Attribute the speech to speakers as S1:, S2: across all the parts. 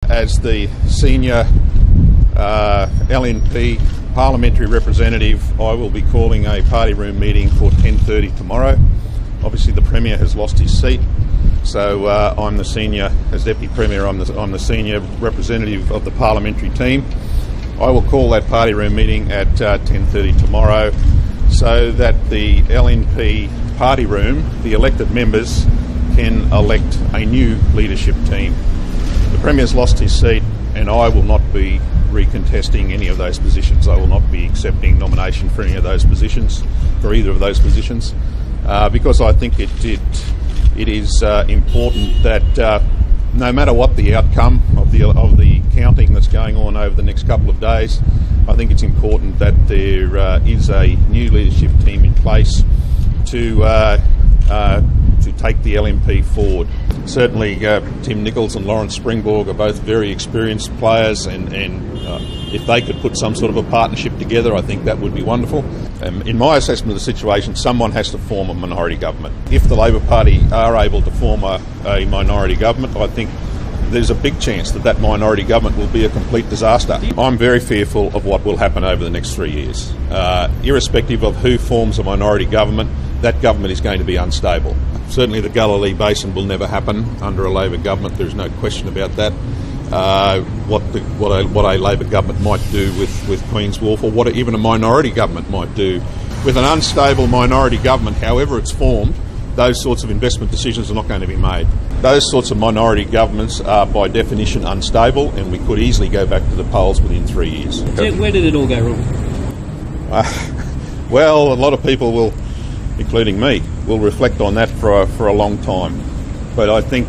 S1: as the senior LNP parliamentary representative, I will be calling a party room meeting for 10:30 tomorrow. Obviously, the Premier has lost his seat, so I'm the senior, as Deputy Premier, I'm the senior representative of the parliamentary team. I will call that party room meeting at 10:30 tomorrow, so that the LNP party room, the elected members, can elect a new leadership team. The Premier's lost his seat, and I will not be recontesting any of those positions. I will not be accepting nomination for any of those positions, for either of those positions, because I think it is important that no matter what the outcome of the counting that's going on over the next couple of days, I think it's important that there is a new leadership team in place to take the LNP forward. Certainly Tim Nichols and Lawrence Springborg are both very experienced players, and if they could put some sort of a partnership together, I think that would be wonderful. In my assessment of the situation, someone has to form a minority government. If the Labor Party are able to form a minority government, I think there's a big chance that that minority government will be a complete disaster. I'm very fearful of what will happen over the next 3 years. Irrespective of who forms a minority government, that government is going to be unstable. Certainly the Galilee Basin will never happen under a Labor government, there's no question about that. What a Labor government might do with Queen's Wharf, or what even a minority government might do. With an unstable minority government, however it's formed, those sorts of investment decisions are not going to be made. Those sorts of minority governments are by definition unstable, and we could easily go back to the polls within 3 years.
S2: Where did it all go wrong?
S1: Well, a lot of people will, including me, will reflect on that for a long time. But I think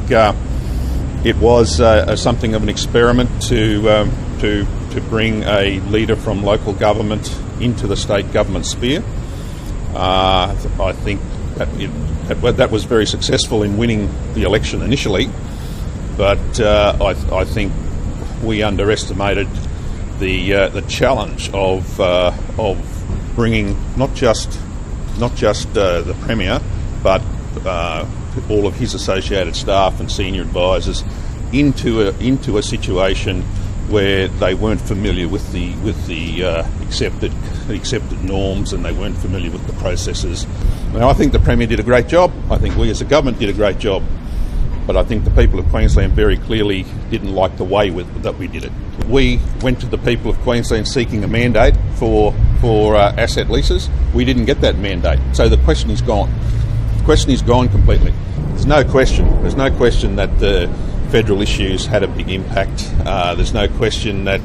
S1: it was something of an experiment to bring a leader from local government into the state government sphere. I think that was very successful in winning the election initially, but I think we underestimated the challenge of bringing not just the Premier, but all of his associated staff and senior advisors into a situation where they weren't familiar with the accepted norms, and they weren't familiar with the processes. Now, I think the Premier did a great job. I think we as a government did a great job. But I think the people of Queensland very clearly didn't like the way that we did it. We went to the people of Queensland seeking a mandate for asset leases. We didn't get that mandate, so the question is gone. The question is gone completely. There's no question that the federal issues had a big impact. There's no question that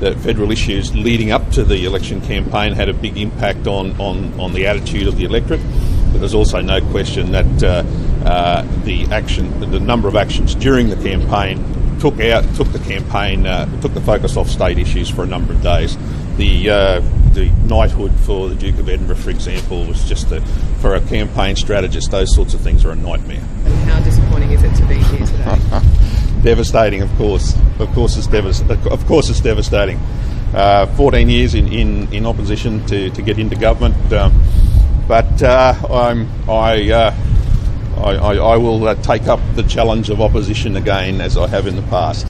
S1: the federal issues leading up to the election campaign had a big impact on the attitude of the electorate. But there's also no question that the number of actions during the campaign took the focus off state issues for a number of days. The knighthood for the Duke of Edinburgh, for example, was just for a campaign strategist, those sorts of things are a nightmare.
S3: And how disappointing is it to be here today?
S1: Devastating, of course. Of course, it's devastating. 14 years in opposition to get into government, but I will take up the challenge of opposition again, as I have in the past.